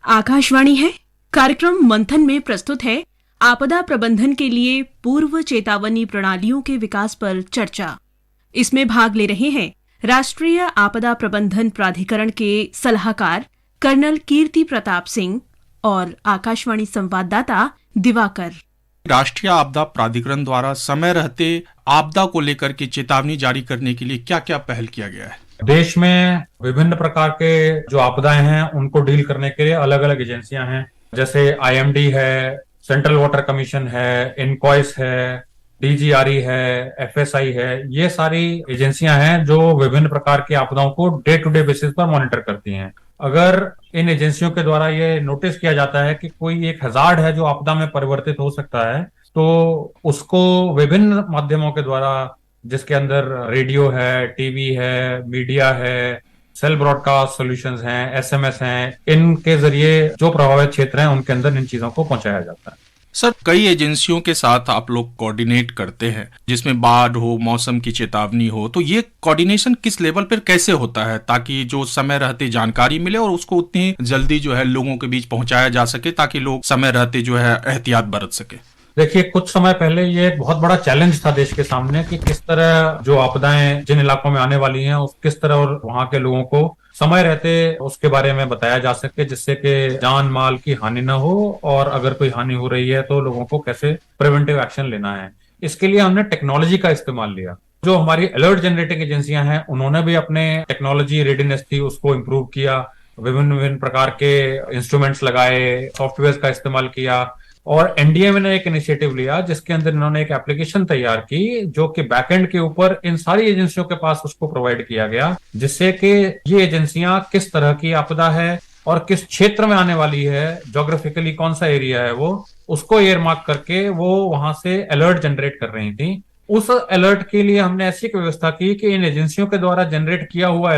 आकाशवाणी है। कार्यक्रम मंथन में प्रस्तुत है आपदा प्रबंधन के लिए पूर्व चेतावनी प्रणालियों के विकास पर चर्चा। इसमें भाग ले रहे हैं राष्ट्रीय आपदा प्रबंधन प्राधिकरण के सलाहकार कर्नल कीर्ति प्रताप सिंह और आकाशवाणी संवाददाता दिवाकर। राष्ट्रीय आपदा प्राधिकरण द्वारा समय रहते आपदा को लेकर के चेतावनी जारी करने के लिए क्या क्या पहल किया गया है? देश में विभिन्न प्रकार के जो आपदाएं हैं उनको डील करने के लिए अलग अलग एजेंसियां हैं, जैसे आईएमडी है, सेंट्रल वाटर कमीशन है, इनकॉइस है, डीजीआरई है, एफएसआई है। ये सारी एजेंसियां हैं जो विभिन्न प्रकार की आपदाओं को डे टू डे बेसिस पर मॉनिटर करती हैं। अगर इन एजेंसियों के द्वारा ये नोटिस किया जाता है कि कोई एक हजार्ड है जो आपदा में परिवर्तित हो सकता है, तो उसको विभिन्न माध्यमों के द्वारा, जिसके अंदर रेडियो है, टीवी है, मीडिया है, सेल ब्रॉडकास्ट सॉल्यूशंस हैं, एसएमएस हैं, इनके जरिए जो प्रभावित क्षेत्र हैं उनके अंदर इन चीजों को पहुंचाया जाता है। सर, कई एजेंसियों के साथ आप लोग कोऑर्डिनेट करते हैं, जिसमें बाढ़ हो, मौसम की चेतावनी हो, तो ये कोऑर्डिनेशन किस लेवल पर कैसे होता है ताकि जो समय रहते जानकारी मिले और उसको उतनी जल्दी जो है लोगों के बीच पहुंचाया जा सके ताकि लोग समय रहते जो है एहतियात बरत सके? देखिए, कुछ समय पहले ये एक बहुत बड़ा चैलेंज था देश के सामने कि किस तरह जो आपदाएं जिन इलाकों में आने वाली हैं उस किस तरह और वहां के लोगों को समय रहते उसके बारे में बताया जा सके, जिससे कि जान माल की हानि न हो, और अगर कोई हानि हो रही है तो लोगों को कैसे प्रिवेंटिव एक्शन लेना है। इसके लिए हमने टेक्नोलॉजी का इस्तेमाल लिया। जो हमारी अलर्ट जनरेटिंग एजेंसियां हैं उन्होंने भी अपने टेक्नोलॉजी रेडीनेस थी उसको इम्प्रूव किया, विभिन्न प्रकार के इंस्ट्रूमेंट्स लगाए, सॉफ्टवेयर का इस्तेमाल किया। और एनडीएमए ने एक इनिशिएटिव लिया जिसके अंदर इन्होंने एक एप्लीकेशन तैयार की जो कि बैकएंड के ऊपर इन सारी एजेंसियों के पास उसको प्रोवाइड किया गया, जिससे कि ये एजेंसियां किस तरह की आपदा है और किस क्षेत्र में आने वाली है, ज्योग्राफिकली कौन सा एरिया है, वो उसको एयरमार्क करके वो वहां से अलर्ट जनरेट कर रही थी। उस अलर्ट के लिए हमने ऐसी व्यवस्था की कि इन एजेंसियों के द्वारा जनरेट किया हुआ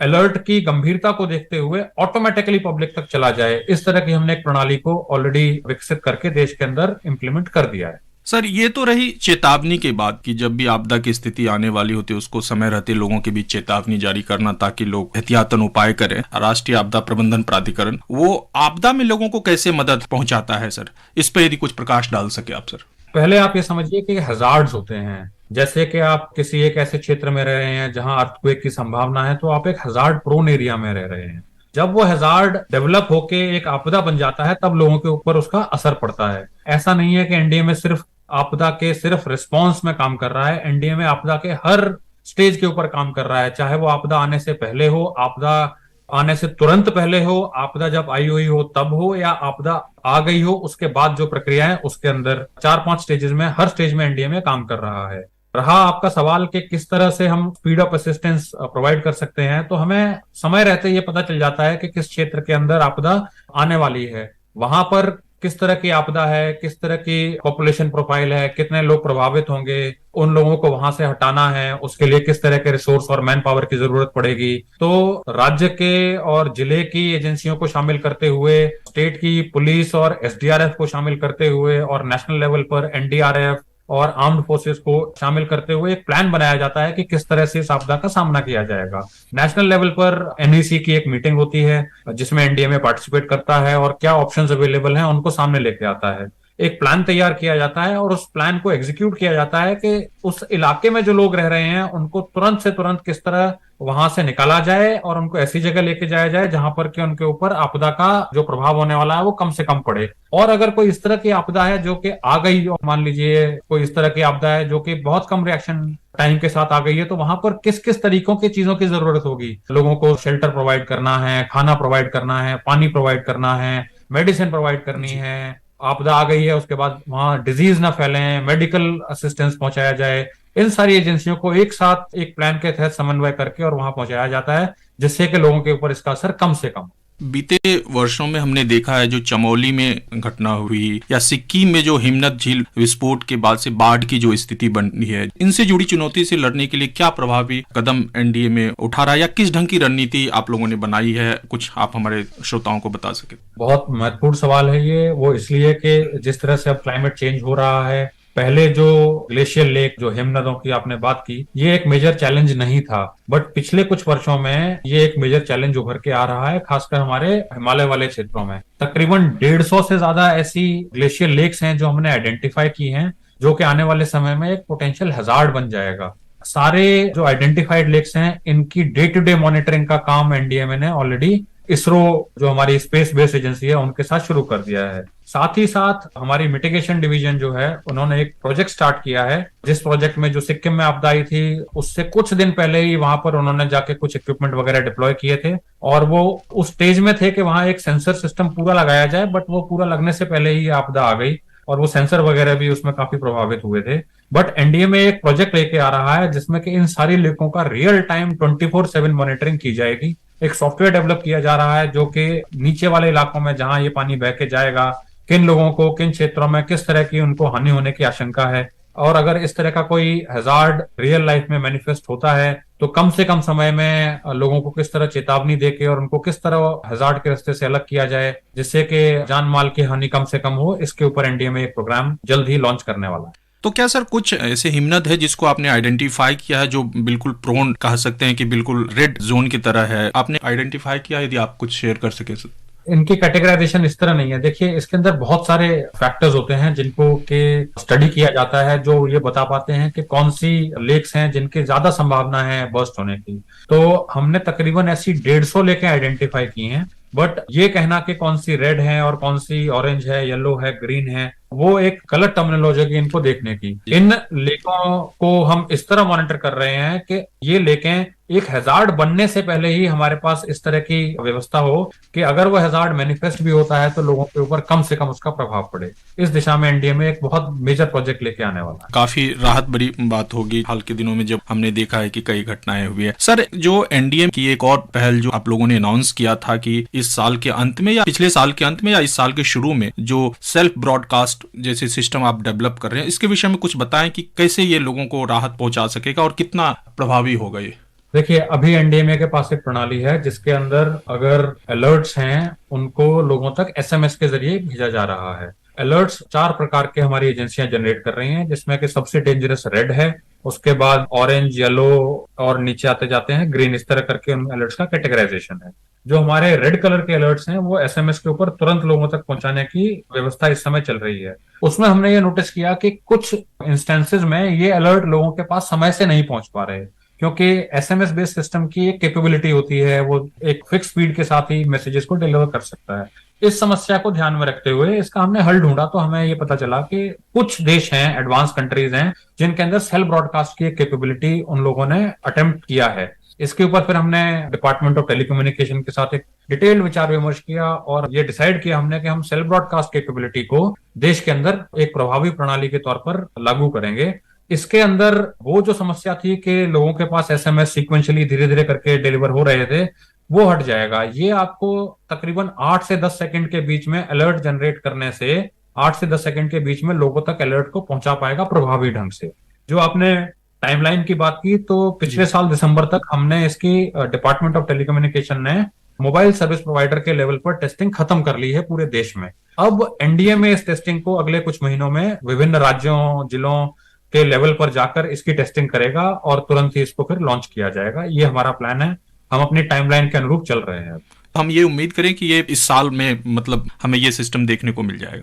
अलर्ट की गंभीरता को देखते हुए ऑटोमेटिकली पब्लिक तक चला जाए। इस तरह की हमने एक प्रणाली को ऑलरेडी विकसित करके देश के अंदर इंप्लीमेंट कर दिया है। सर, ये तो रही चेतावनी के बाद कि जब भी आपदा की स्थिति आने वाली होती है उसको समय रहते लोगों के बीच चेतावनी जारी करना ताकि लोग एहतियातन उपाय करें। राष्ट्रीय आपदा प्रबंधन प्राधिकरण वो आपदा में लोगों को कैसे मदद पहुंचाता है सर? इस पर यदि कुछ प्रकाश डाल सके आप सर। पहले आप ये समझिए कि हजार्ड्स होते हैं, जैसे कि आप किसी एक ऐसे क्षेत्र में रह रहे हैं जहां अर्थक्वेक की संभावना है, तो आप एक हजार्ड प्रोन एरिया में रह रहे हैं। जब वो हजार्ड डेवलप होके एक आपदा बन जाता है तब लोगों के ऊपर उसका असर पड़ता है। ऐसा नहीं है कि एनडीएमए सिर्फ आपदा के सिर्फ रिस्पॉन्स में काम कर रहा है, एनडीएमए आपदा के हर स्टेज के ऊपर काम कर रहा है, चाहे वो आपदा आने से पहले हो, आपदा आने से तुरंत पहले हो, आपदा जब आई हुई हो तब हो, या आपदा आ गई हो उसके बाद जो प्रक्रिया है उसके अंदर 4-5 स्टेजेस में हर स्टेज में एनडीएमए काम कर रहा है। रहा आपका सवाल कि किस तरह से हम स्पीड ऑफ असिस्टेंस प्रोवाइड कर सकते हैं, तो हमें समय रहते ये पता चल जाता है कि किस क्षेत्र के अंदर आपदा आने वाली है, वहां पर किस तरह की आपदा है, किस तरह की पॉपुलेशन प्रोफाइल है, कितने लोग प्रभावित होंगे, उन लोगों को वहां से हटाना है, उसके लिए किस तरह के रिसोर्स और मैन पावर की जरूरत पड़ेगी। तो राज्य के और जिले की एजेंसियों को शामिल करते हुए, स्टेट की पुलिस और एसडीआरएफ को शामिल करते हुए, और नेशनल लेवल पर एनडीआरएफ और आर्म्ड फोर्सेस को शामिल करते हुए एक प्लान बनाया जाता है कि किस तरह से इस आपदा का सामना किया जाएगा। नेशनल लेवल पर एनईसी की एक मीटिंग होती है जिसमें एनडीएमए पार्टिसिपेट करता है और क्या ऑप्शंस अवेलेबल हैं उनको सामने लेके आता है। एक प्लान तैयार किया जाता है और उस प्लान को एग्जीक्यूट किया जाता है कि उस इलाके में जो लोग रह रहे हैं उनको तुरंत से तुरंत किस तरह वहां से निकाला जाए और उनको ऐसी जगह लेके जाया जाए जहां पर कि उनके ऊपर आपदा का जो प्रभाव होने वाला है वो कम से कम पड़े। और अगर कोई इस तरह की आपदा है जो कि आ गई, और मान लीजिए कोई इस तरह की आपदा है जो कि बहुत कम रिएक्शन टाइम के साथ आ गई है, तो वहां पर किस किस तरीकों की चीजों की जरूरत होगी। लोगों को शेल्टर प्रोवाइड करना है, खाना प्रोवाइड करना है, पानी प्रोवाइड करना है, मेडिसिन प्रोवाइड करनी है। आपदा आ गई है उसके बाद वहां डिजीज ना फैले, मेडिकल असिस्टेंस पहुंचाया जाए। इन सारी एजेंसियों को एक साथ एक प्लान के तहत समन्वय करके और वहां पहुंचाया जाता है, जिससे कि लोगों के ऊपर इसका असर कम से कम। बीते वर्षों में हमने देखा है जो चमोली में घटना हुई या सिक्किम में जो हिमनद झील विस्फोट के बाद से बाढ़ की जो स्थिति बनी है, इनसे जुड़ी चुनौती से लड़ने के लिए क्या प्रभावी कदम एनडीएमए उठा रहा है या किस ढंग की रणनीति आप लोगों ने बनाई है, कुछ आप हमारे श्रोताओं को बता सके? बहुत महत्वपूर्ण सवाल है ये, वो इसलिए कि जिस तरह से अब क्लाइमेट चेंज हो रहा है पहले जो ग्लेशियर लेक, जो हिमनदों की आपने बात की, ये एक मेजर चैलेंज नहीं था, बट पिछले कुछ वर्षों में ये एक मेजर चैलेंज उभर के आ रहा है, खासकर हमारे हिमालय वाले क्षेत्रों में। तकरीबन 150 से ज्यादा ऐसी ग्लेशियर लेक्स हैं जो हमने आइडेंटिफाई की हैं, जो कि आने वाले समय में एक पोटेंशियल हैजार्ड बन जाएगा। सारे जो आइडेंटिफाइड लेक्स हैं, इनकी डे टू डे मॉनिटरिंग का काम एनडीएमए ने ऑलरेडी इसरो, जो हमारी स्पेस बेस्ड एजेंसी है, उनके साथ शुरू कर दिया है। साथ ही साथ हमारी मिटिगेशन डिवीजन जो है, उन्होंने एक प्रोजेक्ट स्टार्ट किया है, जिस प्रोजेक्ट में जो सिक्किम में आपदा आई थी, उससे कुछ दिन पहले ही वहां पर उन्होंने जाके कुछ इक्विपमेंट वगैरह डिप्लॉय किए थे, और वो उस स्टेज में थे कि वहां एक सेंसर सिस्टम पूरा लगाया जाए, बट वो पूरा लगने से पहले ही आपदा आ गई और वो सेंसर वगैरह भी उसमें काफी प्रभावित हुए थे। बट एनडीएमए एक प्रोजेक्ट लेके आ रहा है जिसमें कि इन सारी लेकों का रियल टाइम 24/7 मॉनिटरिंग की जाएगी। एक सॉफ्टवेयर डेवलप किया जा रहा है जो कि नीचे वाले इलाकों में जहां ये पानी बह के जाएगा, किन लोगों को, किन क्षेत्रों में किस तरह की उनको हानि होने की आशंका है, और अगर इस तरह का कोई हैजार्ड रियल लाइफ में मैनिफेस्ट होता है तो कम से कम समय में लोगों को किस तरह चेतावनी देके और उनको किस तरह हैजार्ड के रास्ते से अलग किया जाए जिससे कि जान माल की हानि कम से कम हो, इसके ऊपर एनडीएमए एक प्रोग्राम जल्द ही लॉन्च करने वाला है। तो क्या सर कुछ ऐसे हिमनद है जिसको आपने आइडेंटिफाई किया है जो बिल्कुल प्रोन कह सकते हैं कि बिल्कुल रेड जोन की तरह है, आपने आइडेंटिफाई किया, यदि आप कुछ शेयर कर सके सर? इनकी कैटेगराइजेशन इस तरह नहीं है। देखिए, इसके अंदर बहुत सारे फैक्टर्स होते हैं जिनको के स्टडी किया जाता है, जो ये बता पाते हैं कि कौन सी लेक्स हैं जिनकी ज्यादा संभावना है बर्स्ट होने की। तो हमने तकरीबन ऐसी 150 लेकें आइडेंटिफाई की हैं, बट ये कहना कि कौन सी रेड है और कौन सी ऑरेंज है, येलो है, ग्रीन है, वो एक गलत टर्मिनोलॉजी की इनको देखने की। इन लेकों को हम इस तरह मॉनिटर कर रहे हैं कि ये लेकें एक हैजार्ड बनने से पहले ही हमारे पास इस तरह की व्यवस्था हो कि अगर वो हैजार्ड मैनिफेस्ट भी होता है तो लोगों के ऊपर कम से कम उसका प्रभाव पड़े। इस दिशा में एनडीएमए एक बहुत मेजर प्रोजेक्ट लेके आने वाला है। काफी राहत भरी बात होगी हाल के दिनों में जब हमने देखा है कि कई घटनाएं हुई है। सर, जो एनडीएमए की एक और पहल जो आप लोगों ने अनाउंस किया था कि इस साल के अंत में या पिछले साल के अंत में या इस साल के शुरू में जो सेल्फ ब्रॉडकास्ट जैसे सिस्टम आप डेवलप कर रहे हैं, इसके विषय में कुछ बताएं कि कैसे ये लोगों को राहत पहुंचा सकेगा और कितना प्रभावी होगा ये? देखिए, अभी एनडीएमए के पास एक प्रणाली है जिसके अंदर अगर अलर्ट्स हैं उनको लोगों तक एसएमएस के जरिए भेजा जा रहा है। अलर्ट्स 4 प्रकार के हमारी एजेंसियां जनरेट कर रही हैं, जिसमें कि सबसे डेंजरस रेड है, उसके बाद ऑरेंज, येलो और नीचे आते जाते हैं ग्रीन, इस तरह करके उन अलर्ट्स का कैटेगराइजेशन है। जो हमारे रेड कलर के अलर्ट्स हैं वो एसएमएस के ऊपर तुरंत लोगों तक पहुंचाने की व्यवस्था इस समय चल रही है। उसमें हमने ये नोटिस किया कि कुछ इंस्टेंसेस में ये अलर्ट लोगों के पास समय से नहीं पहुंच पा रहे, क्योंकि एसएमएस बेस्ड सिस्टम की एक कैपेबिलिटी होती है, वो एक फिक्स स्पीड के साथ ही मैसेजेस को डिलीवर कर सकता है। इस समस्या को ध्यान में रखते हुए इसका हमने हल ढूंढा, तो हमें ये पता चला कि कुछ देश हैं, एडवांस कंट्रीज हैं, जिनके अंदर सेल्फ ब्रॉडकास्ट की एक कैपेबिलिटी उन लोगों ने अटेम्प्ट किया है। इसके ऊपर फिर हमने डिपार्टमेंट ऑफ टेलीकम्युनिकेशन के साथ एक डिटेल विचार विमर्श किया और ये डिसाइड किया हमने कि हम सेल्फ ब्रॉडकास्ट कैपेबिलिटी को देश के अंदर एक प्रभावी प्रणाली के तौर पर लागू करेंगे। इसके अंदर वो जो समस्या थी कि लोगों के पास एसएमएस सीक्वेंशियली धीरे धीरे करके डिलीवर हो रहे थे, वो हट जाएगा। ये आपको तकरीबन 8 से 10 सेकंड के बीच में अलर्ट जनरेट करने से 8 से 10 सेकंड के बीच में लोगों तक अलर्ट को पहुंचा पाएगा प्रभावी ढंग से। जो आपने टाइमलाइन की बात की, तो पिछले साल दिसंबर तक हमने इसकी डिपार्टमेंट ऑफ टेलीकम्युनिकेशन ने मोबाइल सर्विस प्रोवाइडर के लेवल पर टेस्टिंग खत्म कर ली है पूरे देश में। अब एनडीएमए इस टेस्टिंग को अगले कुछ महीनों में विभिन्न राज्यों, जिलों के लेवल पर जाकर इसकी टेस्टिंग करेगा और तुरंत ही इसको फिर लॉन्च किया जाएगा। ये हमारा प्लान है, हम अपनी टाइमलाइन के अनुरूप चल रहे हैं। हम ये उम्मीद करें कि ये इस साल में मतलब हमें ये सिस्टम देखने को मिल जाएगा।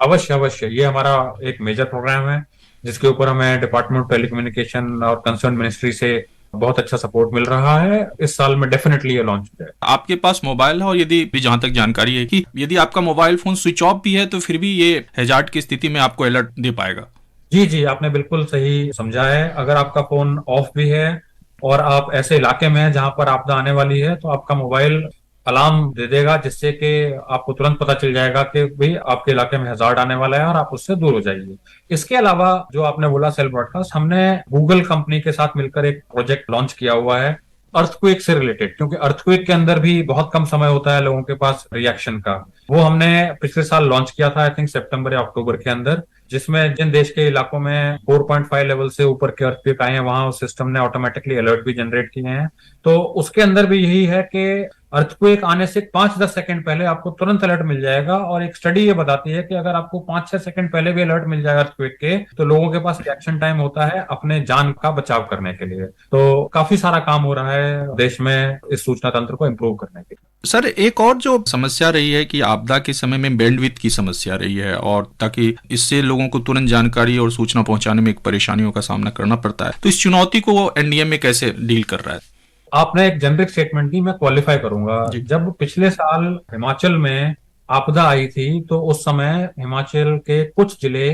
अवश्य अवश्य, ये हमारा एक मेजर प्रोग्राम है जिसके ऊपर हमें डिपार्टमेंट ऑफ टेलीकम्युनिकेशन और कंसर्न मिनिस्ट्री से बहुत अच्छा सपोर्ट मिल रहा है। इस साल में डेफिनेटली ये लॉन्च हो जाएगा। आपके पास मोबाइल है और यदि जहां तक जानकारी है कि यदि आपका मोबाइल फोन स्विच ऑफ भी है तो फिर भी ये हैजार्ड की स्थिति में आपको अलर्ट दे पाएगा? जी जी, आपने बिल्कुल सही समझा है। अगर आपका फोन ऑफ भी है और आप ऐसे इलाके में हैं जहां पर आपदा आने वाली है, तो आपका मोबाइल अलार्म दे देगा, जिससे कि आपको तुरंत पता चल जाएगा कि भाई आपके इलाके में हैजार्ड आने वाला है और आप उससे दूर हो जाइए। इसके अलावा जो आपने बोला सेल्फ ब्रॉडकास्ट, हमने गूगल कंपनी के साथ मिलकर एक प्रोजेक्ट लॉन्च किया हुआ है अर्थक्वेक से रिलेटेड, क्योंकि अर्थक्वेक के अंदर भी बहुत कम समय होता है लोगों के पास रिएक्शन का। वो हमने पिछले साल लॉन्च किया था, आई थिंक सितंबर या अक्टूबर के अंदर, जिसमें जिन देश के इलाकों में 4.5 लेवल से ऊपर के अर्थक्वेक आए हैं वहां उस सिस्टम ने ऑटोमेटिकली अलर्ट भी जनरेट किए हैं। तो उसके अंदर भी यही है कि अर्थक्वेक आने से 5-10 सेकंड पहले आपको तुरंत अलर्ट मिल जाएगा। और एक स्टडी ये बताती है कि अगर आपको 5-6 सेकंड पहले भी अलर्ट मिल जाएगा अर्थक्वेक के, तो लोगों के पास रिएक्शन टाइम होता है अपने जान का बचाव करने के लिए। तो काफी सारा काम हो रहा है देश में इस सूचना तंत्र को इम्प्रूव करने के लिए। सर, एक और जो समस्या रही है कि आपदा के समय में बैंडविड्थ की समस्या रही है, और ताकि इससे लोगों को तुरंत जानकारी और सूचना पहुंचाने में एक परेशानियों का सामना करना पड़ता है, तो इस चुनौती को वो एनडीएमए कैसे डील कर रहा है? आपने एक जेनरिक स्टेटमेंट की, मैं क्वालिफाई करूंगा। जब पिछले साल हिमाचल में आपदा आई थी तो उस समय हिमाचल के कुछ जिले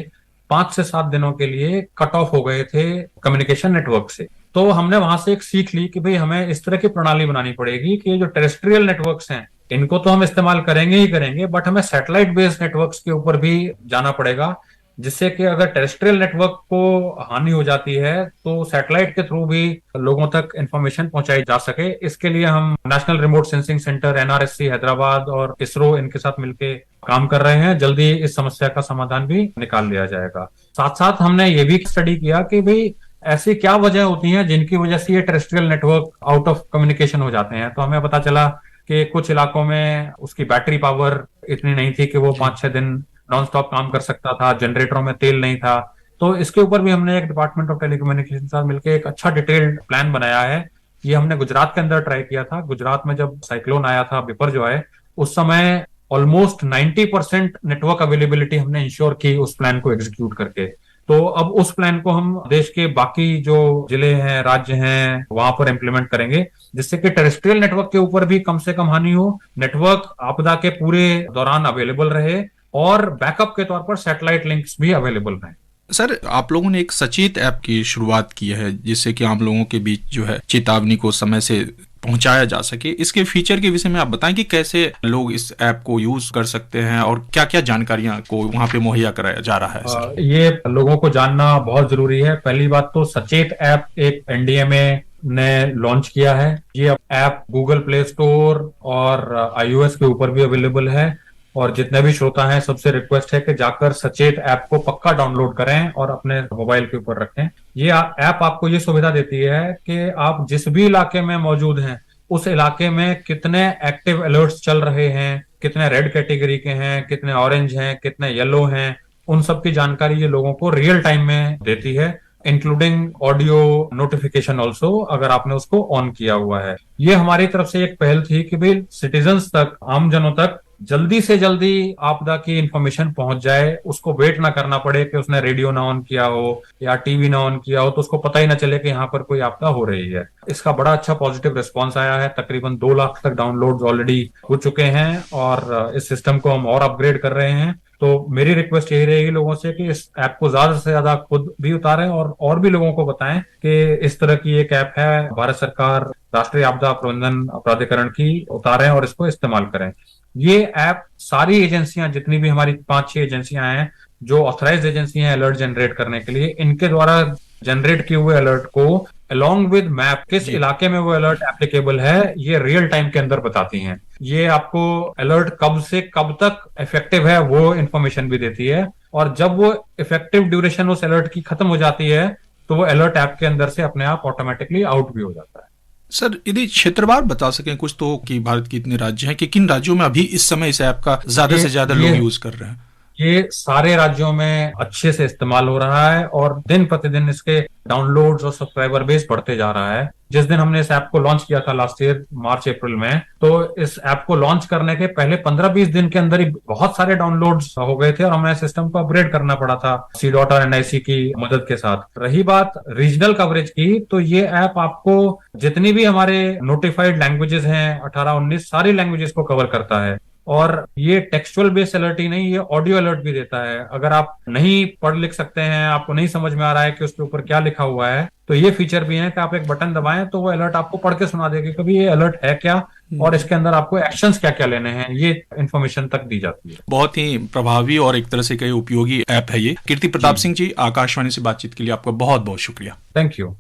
5 से 7 दिनों के लिए कट ऑफ हो गए थे कम्युनिकेशन नेटवर्क से। तो हमने वहां से एक सीख ली कि भाई हमें इस तरह की प्रणाली बनानी पड़ेगी कि जो टेरेस्ट्रियल नेटवर्क्स हैं इनको तो हम इस्तेमाल करेंगे ही करेंगे, बट हमें सैटेलाइट बेस्ड नेटवर्क्स के ऊपर भी जाना पड़ेगा, जिससे कि अगर टेरेस्ट्रियल नेटवर्क को हानि हो जाती है तो सैटेलाइट के थ्रू भी लोगों तक इंफॉर्मेशन पहुंचाई जा सके। इसके लिए हम national remote sensing centre NRSC Hyderabad और इसरो इनके साथ मिलकर काम कर रहे हैं। जल्दी इस समस्या का समाधान भी निकाल लिया जाएगा। साथ साथ हमने ये भी स्टडी किया कि भाई ऐसी क्या वजह होती है जिनकी वजह से ये terrestrial network out of communication हो जाते हैं। तो हमें पता चला कि कुछ इलाकों में उसकी बैटरी पावर इतनी नहीं थी कि वो 5-6 दिन नॉन स्टॉप काम कर सकता था, जनरेटरों में तेल नहीं था। तो इसके ऊपर भी हमने एक डिपार्टमेंट ऑफ टेलीकम्युनिकेशन के साथ मिलकर एक अच्छा डिटेल्ड प्लान बनाया है। ये हमने गुजरात के अंदर ट्राई किया था। गुजरात में जब साइक्लोन आया था बिपर जो है, उस समय ऑलमोस्ट 90% नेटवर्क अवेलेबिलिटी हमने इंश्योर की उस प्लान को एग्जीक्यूट करके। तो अब उस प्लान को हम देश के बाकी जो जिले हैं, राज्य हैं, वहां पर इम्प्लीमेंट करेंगे, जिससे कि टेरेस्ट्रियल नेटवर्क के ऊपर भी कम से कम हानि हो, नेटवर्क आपदा के पूरे दौरान अवेलेबल रहे और बैकअप के तौर पर सैटेलाइट लिंक्स भी अवेलेबल रहे। सर, आप लोगों ने एक सचेत ऐप की शुरुआत की है जिससे कि आम लोगों के बीच जो है चेतावनी को समय से पहुंचाया जा सके। इसके फीचर के विषय में आप बताएं कि कैसे लोग इस ऐप को यूज कर सकते हैं और क्या क्या जानकारियां को वहां पे मुहैया कराया जा रहा है। सर, ये लोगों को जानना बहुत जरूरी है। पहली बात तो सचेत ऐप एक एनडीएमए ने लॉन्च किया है। ये ऐप गूगल प्ले स्टोर और iOS के ऊपर भी अवेलेबल है। और जितने भी श्रोता हैं सबसे रिक्वेस्ट है कि जाकर सचेत ऐप को पक्का डाउनलोड करें और अपने मोबाइल के ऊपर रखें। ये ऐप आपको ये सुविधा देती है कि आप जिस भी इलाके में मौजूद हैं उस इलाके में कितने एक्टिव अलर्ट्स चल रहे हैं, कितने रेड कैटेगरी के हैं, कितने ऑरेंज हैं, कितने येलो हैं, उन सब की जानकारी ये लोगों को रियल टाइम में देती है, इंक्लूडिंग ऑडियो नोटिफिकेशन ऑल्सो, अगर आपने उसको ऑन किया हुआ है। ये हमारी तरफ से एक पहल थी कि भाई सिटीजन्स तक, आमजनों तक जल्दी से जल्दी आपदा की इंफॉर्मेशन पहुंच जाए, उसको वेट ना करना पड़े कि उसने रेडियो ना ऑन किया हो या टीवी ना ऑन किया हो तो उसको पता ही ना चले कि यहाँ पर कोई आपदा हो रही है। इसका बड़ा अच्छा पॉजिटिव रिस्पांस आया है। तकरीबन 2 लाख तक डाउनलोड्स ऑलरेडी हो चुके हैं और इस सिस्टम को हम और अपग्रेड कर रहे हैं। तो मेरी रिक्वेस्ट यही रहेगी लोगों से कि इस ऐप को ज्यादा से ज्यादा खुद भी उतारें और भी लोगों को बताएं कि इस तरह की एक ऐप है, भारत सरकार राष्ट्रीय आपदा प्रबंधन प्राधिकरण की, उतारें और इसको इस्तेमाल करें। ये ऐप सारी एजेंसियां, जितनी भी हमारी 5-6 एजेंसियां हैं जो ऑथराइज्ड एजेंसी हैं अलर्ट जनरेट करने के लिए, इनके द्वारा जनरेट किए हुए अलर्ट को अलॉन्ग विद मैप किस इलाके में वो अलर्ट एप्लीकेबल है ये रियल टाइम के अंदर बताती हैं। ये आपको अलर्ट कब से कब तक इफेक्टिव है वो इंफॉर्मेशन भी देती है, और जब वो इफेक्टिव ड्यूरेशन उस अलर्ट की खत्म हो जाती है तो वो अलर्ट ऐप के अंदर से अपने आप ऑटोमेटिकली आउट भी हो जाता है। सर, यदि क्षेत्रवार बता सकें कुछ तो कि भारत के इतने राज्य हैं कि किन राज्यों में अभी इस समय इस ऐप का ज्यादा से ज्यादा लोग यूज कर रहे हैं? ये सारे राज्यों में अच्छे से इस्तेमाल हो रहा है और दिन प्रतिदिन इसके डाउनलोड्स और सब्सक्राइबर बेस बढ़ते जा रहा है। जिस दिन हमने इस ऐप को लॉन्च किया था लास्ट ईयर मार्च अप्रैल में, तो इस ऐप को लॉन्च करने के पहले 15-20 दिन के अंदर ही बहुत सारे डाउनलोड्स हो गए थे और हमें सिस्टम को अपग्रेड करना पड़ा था C.DOT और NIC की मदद के साथ। रही बात रीजनल कवरेज की, तो ये ऐप आपको जितनी भी हमारे नोटिफाइड लैंग्वेजेस हैं 18-19 सारी लैंग्वेजेस को कवर करता है। और ये टेक्सचुअल बेस्ड अलर्ट ही नहीं, ये ऑडियो अलर्ट भी देता है। अगर आप नहीं पढ़ लिख सकते हैं, आपको नहीं समझ में आ रहा है कि उसके ऊपर क्या लिखा हुआ है, तो ये फीचर भी है कि आप एक बटन दबाएं तो वो अलर्ट आपको पढ़ के सुना देगा कभी ये अलर्ट है क्या और इसके अंदर आपको एक्शंस क्या क्या लेने हैं, ये इन्फॉर्मेशन तक दी जाती है। बहुत ही प्रभावी और एक तरह से कई उपयोगी ऐप है ये। कीर्ति प्रताप सिंह जी, आकाशवाणी से बातचीत के लिए आपका बहुत बहुत शुक्रिया। Thank you.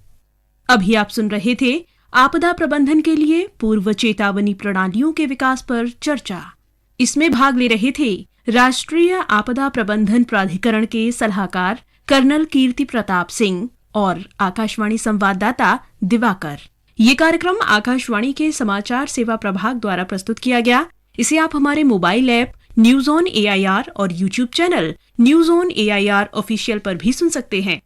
अभी आप सुन रहे थे आपदा प्रबंधन के लिए पूर्व चेतावनी प्रणालियों के विकास पर चर्चा। इसमें भाग ले रहे थे राष्ट्रीय आपदा प्रबंधन प्राधिकरण के सलाहकार कर्नल कीर्ति प्रताप सिंह और आकाशवाणी संवाददाता दिवाकर। ये कार्यक्रम आकाशवाणी के समाचार सेवा प्रभाग द्वारा प्रस्तुत किया गया। इसे आप हमारे mobile app news on AIR और YouTube channel news on AIR official पर भी सुन सकते हैं।